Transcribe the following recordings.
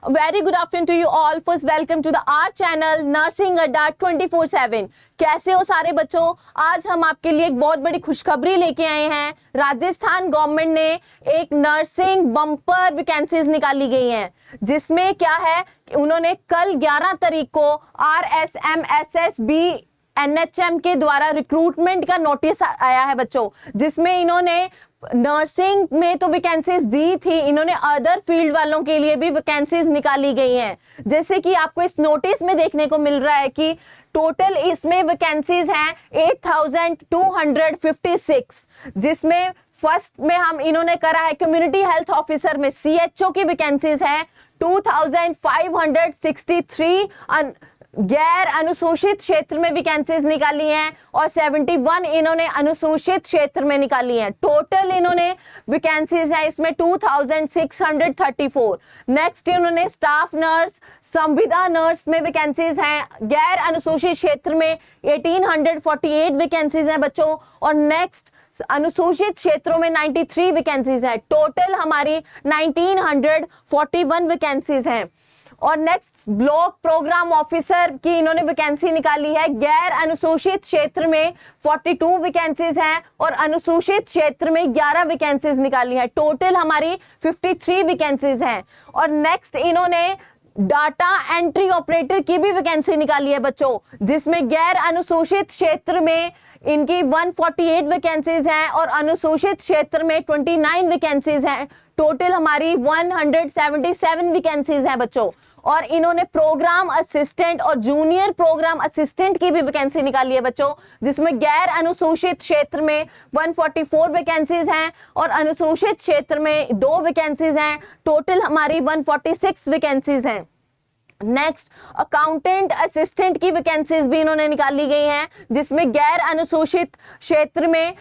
Very good afternoon to you all. First, welcome to the our channel Nursing Adda 24/7. कैसे हो सारे बच्चों? आज हम आपके लिए एक बहुत बड़ी खुशखबरी लेके आए हैं। राजस्थान गवर्नमेंट ने एक नर्सिंग बम्पर वैकेंसीज निकाली गई हैं, जिसमें क्या है, उन्होंने कल 11 तारीख को RSMSSB NHM के द्वारा रिक्रूटमेंट का नोटिस आया है बच्चों, जिसमें इन्होंने नर्सिंग में तो वैकेंसीज दी थी, इन्होंने अदर फील्ड वालों के लिए भी वैकेंसीज निकाली गई हैं। जैसे कि आपको इस नोटिस में देखने को मिल रहा है कि टोटल इसमें वैकेंसीज हैं 8256, जिसमें फर्स्ट में हम इन्होंने करा है कम्युनिटी हेल्थ ऑफिसर में CHO की वैकेंसीज है 2563, गैर अनुसूचित क्षेत्र में वैकेंसीज निकाली हैं और 71 इन्होंने अनुसूचित क्षेत्र में निकाली हैं। टोटल इन्होंने वैकेंसीज है इसमें 2634। नेक्स्ट इन्होंने स्टाफ नर्स, संविदा नर्स में वैकेंसीज हैं, गैर अनुसूचित क्षेत्र में 1848 वैकेंसीज हैं बच्चों, और नेक्स्ट अनुसूचित क्षेत्रों में 93 वैकेंसीज हैं। टोटल हमारी 1941 वैकेंसीज हैं। और नेक्स्ट ब्लॉक प्रोग्राम ऑफिसर की इन्होंने वैकेंसी निकाली है, गैर अनुसूचित क्षेत्र में 42 वैकेंसीज हैं और अनुसूचित क्षेत्र में 11 वैकेंसीज निकाली है। टोटल हमारी 53 वैकेंसीज हैं। और नेक्स्ट इन्होंने डाटा एंट्री ऑपरेटर की भी वैकेंसी निकाली है बच्चों, जिसमें गैर अनुसूचित क्षेत्र में इनकी 148 वैकेंसीज हैं और अनुसूचित क्षेत्र में 29 वैकेंसीज हैं। टोटल हमारी 177 वैकेंसीज हैं बच्चों। और इन्होंने प्रोग्राम असिस्टेंट और जूनियर प्रोग्राम असिस्टेंट की भी वैकेंसी निकाली है बच्चों, जिसमें गैर अनुसूचित क्षेत्र में 144 वैकेंसीज हैं और अनुसूचित क्षेत्र में 2 वैकेंसीज हैं। टोटल हमारी 146 वैकेंसीज हैं। नेक्स्ट अकाउंटेंट असिस्टेंट की वैकेंसीज भी इन्होंने निकाली गई हैं, जिसमें गैर अनुसूचित क्षेत्र में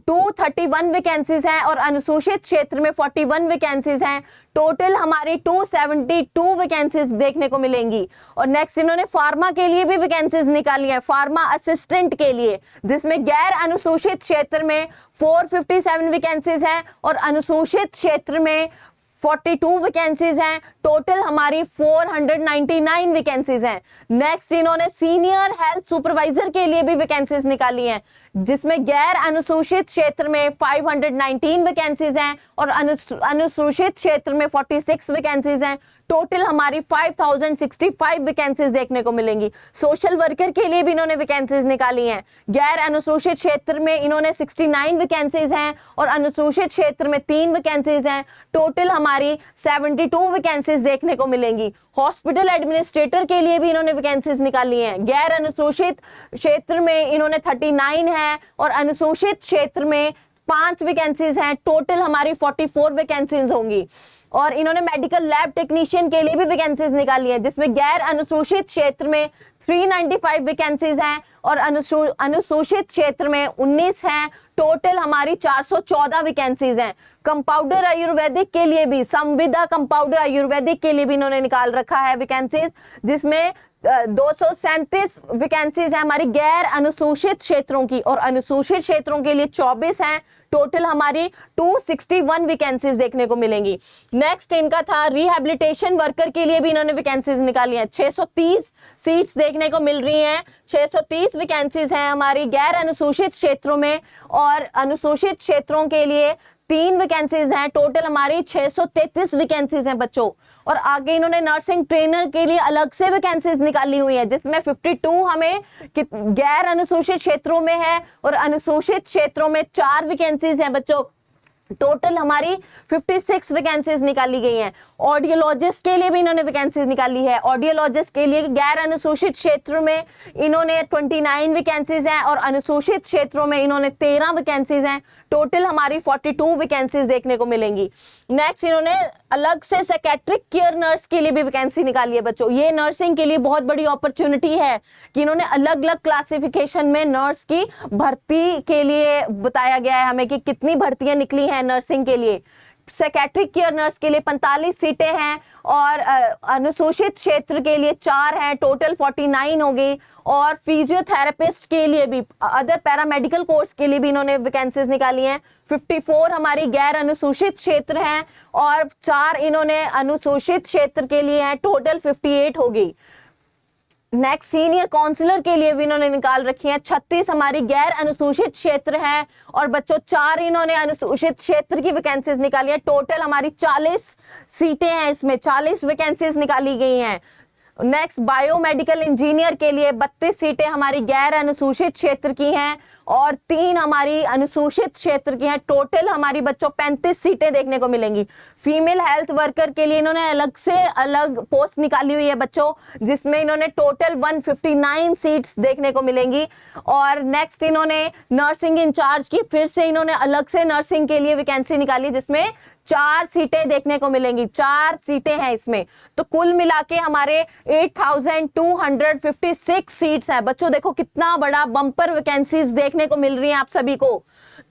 231 वैकेंसीज हैं और अनुसूचित क्षेत्र में 41 वैकेंसीज हैं। टोटल हमारी 272 वैकेंसीज देखने को मिलेंगी। और नेक्स्ट इन्होंने फार्मा के लिए भी वैकेंसीज निकाली है, फार्मा असिस्टेंट के लिए, जिसमें गैर अनुसूचित क्षेत्र में 457 वैकेंसीज हैं और अनुसूचित क्षेत्र में 42 वैकेंसीज हैं। टोटल हमारी 499 वैकेंसीज हैं। नेक्स्ट इन्होंने सीनियर हेल्थ सुपरवाइजर के लिए भी वैकेंसीज निकाली हैं, जिसमें गैर अनुसूचित क्षेत्र में 519 वैकेंसीज हैं और अनुसूचित क्षेत्र में 46 वैकेंसीज हैं। टोटल हमारी 5065 वैकेंसीज देखने को मिलेंगी। सोशल वर्कर के लिए भी इन्होंने वैकेंसीज निकाली हैं, गैर अनुसूचित क्षेत्र में इन्होंने 69 वैकेंसीज हैं और अनुसूचित क्षेत्र में 3 वैकेंसीज हैं। टोटल हमारी 72 वैकेंसीज देखने को मिलेंगी। हॉस्पिटल एडमिनिस्ट्रेटर के लिए भी इन्होंने वैकेंसीज निकाली हैं, गैर अनुसूचित क्षेत्र में इन्होंने 39 है और अनुसूचित क्षेत्र में 5 वैकेंसीज हैं। टोटल हमारी 44 वैकेंसीज होंगी। और इन्होंने मेडिकल लैब टेक्नीशियन के लिए भी वैकेंसीज निकाली है, जिसमें गैर अनुसूचित क्षेत्र में 395 वैकेंसीज हैं और अनुसूचित क्षेत्र में 19 हैं। टोटल हमारी 414 वैकेंसीज हैं। कंपाउंडर आयुर्वेदिक के लिए भी, संविदा कंपाउंडर आयुर्वेदिक के लिए भी इन्होंने निकाल रखा है वैकेंसीज, जिसमें 237 वैकेंसीज है हमारी गैर अनुसूचित क्षेत्रों की और अनुसूचित क्षेत्रों के लिए 24 हैं। टोटल हमारी 261 वैकेंसीज देखने को मिलेंगी। नेक्स्ट इनका था रिहैबिलिटेशन वर्कर के लिए भी इन्होंने वैकेंसीज निकाली हैं, 630 सीट्स देखने को मिल रही हैं। 630 वैकेंसीज हैं हमारी गैर अनुसूचित क्षेत्रों में और अनुसूचित क्षेत्रों के लिए 3 वैकेंसीज हैं। टोटल हमारी 633 वैकेंसीज हैं बच्चों। और आगे इन्होंने नर्सिंग ट्रेनर के लिए अलग से वैकेंसीज निकाली हुई है, जिसमें 52 हमें गैर अनुसूचित क्षेत्रों में है और अनुसूचित क्षेत्रों में 4 वैकेंसीज हैं बच्चों। टोटल हमारी 56 वैकेंसीज निकाली गई हैं। ऑडियोलॉजिस्ट के लिए भी इन्होंने वैकेंसीज निकाली है। ऑडियोलॉजिस्ट के लिए गैर अनुसूचित क्षेत्र में इन्होंने 29 वैकेंसीज हैं और अनुसूचित क्षेत्रों में इन्होंने 13 वैकेंसीज हैं। टोटल हमारी 42 वैकेंसीज देखने को मिलेंगी। नेक्स्ट इन्होंने अलग से साइकेट्रिक केयर नर्स के लिए भी वैकेंसी निकाली है बच्चों। ये नर्सिंग के लिए बहुत बड़ी अपॉर्चुनिटी है कि इन्होंने अलग अलग क्लासिफिकेशन में नर्स की भर्ती के लिए बताया गया है हमें कि कितनी भर्तियां निकली हैं नर्सिंग के लिए। सेक्रेटरी केयर नर्स के लिए 45 सीटें हैं और अनुसूचित क्षेत्र के लिए 4 हैं, टोटल 49 हो गई। और फिजियोथेरेपिस्ट के लिए भी, अदर पैरामेडिकल कोर्स के लिए भी इन्होंने वैकेंसीज निकाली हैं। 54 हमारी गैर अनुसूचित क्षेत्र हैं और 4 इन्होंने अनुसूचित क्षेत्र के लिए हैं, टोटल 58 हो गई। नेक्स्ट सीनियर काउंसलर के लिए भी इन्होंने निकाल रखी हैं। 36 हमारी गैर अनुसूचित क्षेत्र है और बच्चों 4 इन्होंने अनुसूचित क्षेत्र की वैकेंसीज निकाली है। टोटल हमारी 40 सीटें हैं, इसमें 40 वैकेंसीज निकाली गई हैं। नेक्स्ट बायोमेडिकल इंजीनियर के लिए 32 सीटें हमारी गैर अनुसूचित क्षेत्र की हैं और 3 हमारी अनुसूचित क्षेत्र की हैं। टोटल हमारी बच्चों 35 सीटें देखने को मिलेंगी। फीमेल हेल्थ वर्कर के लिए इन्होंने अलग से अलग पोस्ट निकाली हुई है बच्चों, जिसमें इन्होंने टोटल 159 सीट्स देखने को मिलेंगी। और नेक्स्ट इन्होंने नर्सिंग इंचार्ज की फिर से इन्होंने अलग से नर्सिंग के लिए वैकेंसी निकाली, जिसमें 4 सीटें देखने को मिलेंगी। 4 सीटें हैं इसमें, तो कुल मिला के हमारे 8256 सीट्स हैं। बच्चों देखो कितना बड़ा बम्पर वैकेंसीज देखने को मिल रही हैं आप सभी को।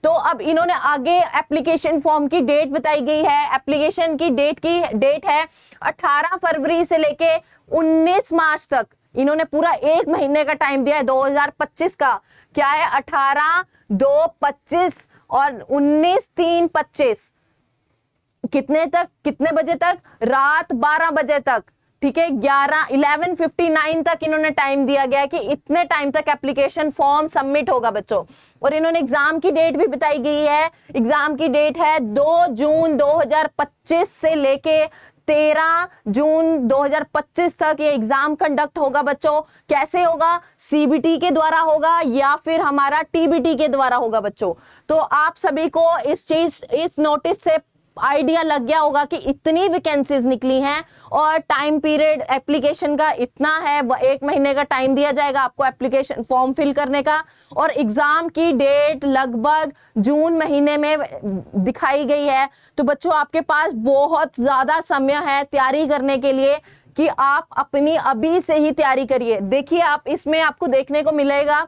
तो अब इन्होंने आगे एप्लीकेशन फॉर्म की डेट बताई गई है। एप्लीकेशन की डेट है 18 फरवरी से लेके 19 मार्च तक। इन्होंने पूरा 1 महीने का टाइम दिया है 2025 का। क्या है? 18/2/25 और 19/3/25। कितने तक? कितने बजे तक? रात 12 बजे तक। ठीक है, 11:59 तक इन्होंने टाइम दिया गया है कि इतने टाइम तक एप्लीकेशन फॉर्म सबमिट होगा बच्चों। और इन्होंने एग्जाम की डेट भी बताई गई है। एग्जाम की डेट है 2 जून 2025 से लेके 13 जून 2025 तक ये एग्जाम कंडक्ट होगा बच्चों। कैसे होगा? सीबीटी के द्वारा होगा या फिर हमारा टीबीटी के द्वारा होगा बच्चों। तो आप सभी को इस नोटिस से आइडिया लग गया होगा कि इतनी वैकेंसीज निकली हैं और टाइम पीरियड एप्लीकेशन का इतना है। 1 महीने का टाइम दिया जाएगा आपको एप्लीकेशन फॉर्म फिल करने का और एग्जाम की डेट लगभग जून महीने में दिखाई गई है। तो बच्चों आपके पास बहुत ज्यादा समय है तैयारी करने के लिए कि आप अपनी अभी से ही तैयारी करिए। देखिए आप इसमें आपको देखने को मिलेगा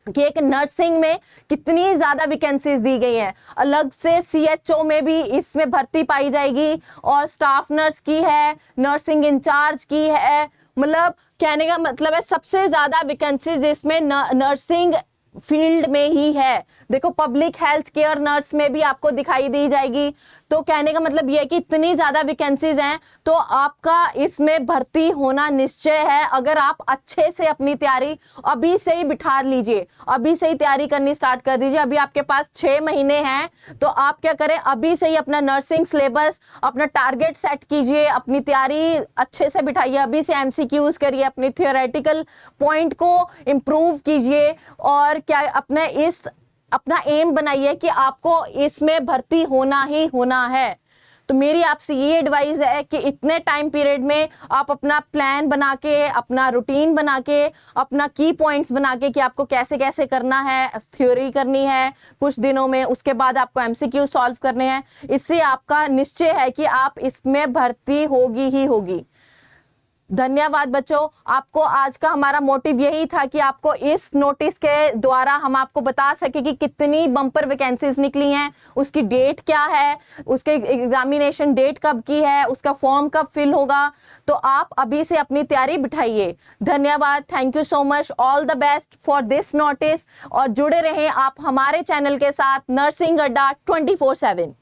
कि एक नर्सिंग में कितनी ज्यादा वैकेंसीज दी गई हैं। अलग से सीएचओ में भी इसमें भर्ती पाई जाएगी और स्टाफ नर्स की है, नर्सिंग इंचार्ज की है। मतलब कहने का मतलब है सबसे ज्यादा वैकेंसीज इसमें नर्सिंग फील्ड में ही है। देखो पब्लिक हेल्थ केयर नर्स में भी आपको दिखाई दी जाएगी। तो कहने का मतलब यह है कि इतनी ज्यादा वैकेंसीज हैं तो आपका इसमें भर्ती होना निश्चय है। अगर आप अच्छे से अपनी तैयारी अभी से ही बिठा लीजिए, अभी से ही तैयारी करनी स्टार्ट कर दीजिए। अभी आपके पास 6 महीने हैं तो आप क्या करें, अभी से ही अपना नर्सिंग सिलेबस, अपना टारगेट सेट कीजिए, अपनी तैयारी अच्छे से बिठाइए। अभी से एमसीक्यूज करिए, अपनी थियोरेटिकल पॉइंट को इम्प्रूव कीजिए और क्या अपना एम बनाइए कि आपको इसमें भर्ती होना ही होना है। तो मेरी आपसे ये एडवाइस है कि इतने टाइम पीरियड में आप अपना प्लान बना के, अपना रूटीन बना के, अपना की पॉइंट्स बना के कि आपको कैसे कैसे करना है, थ्योरी करनी है कुछ दिनों में, उसके बाद आपको एमसीक्यू सॉल्व करने हैं। इससे आपका निश्चय है कि आप इसमें भर्ती होगी ही होगी। धन्यवाद बच्चों। आपको आज का हमारा मोटिव यही था कि आपको इस नोटिस के द्वारा हम आपको बता सके कि कितनी बम्पर वैकेंसीज निकली हैं, उसकी डेट क्या है, उसके एग्जामिनेशन डेट कब की है, उसका फॉर्म कब फिल होगा। तो आप अभी से अपनी तैयारी बिठाइए। धन्यवाद। Thank you so much. All the best for this notice. और जुड़े रहें आप हमारे चैनल के साथ नर्सिंग अड्डा 24/7।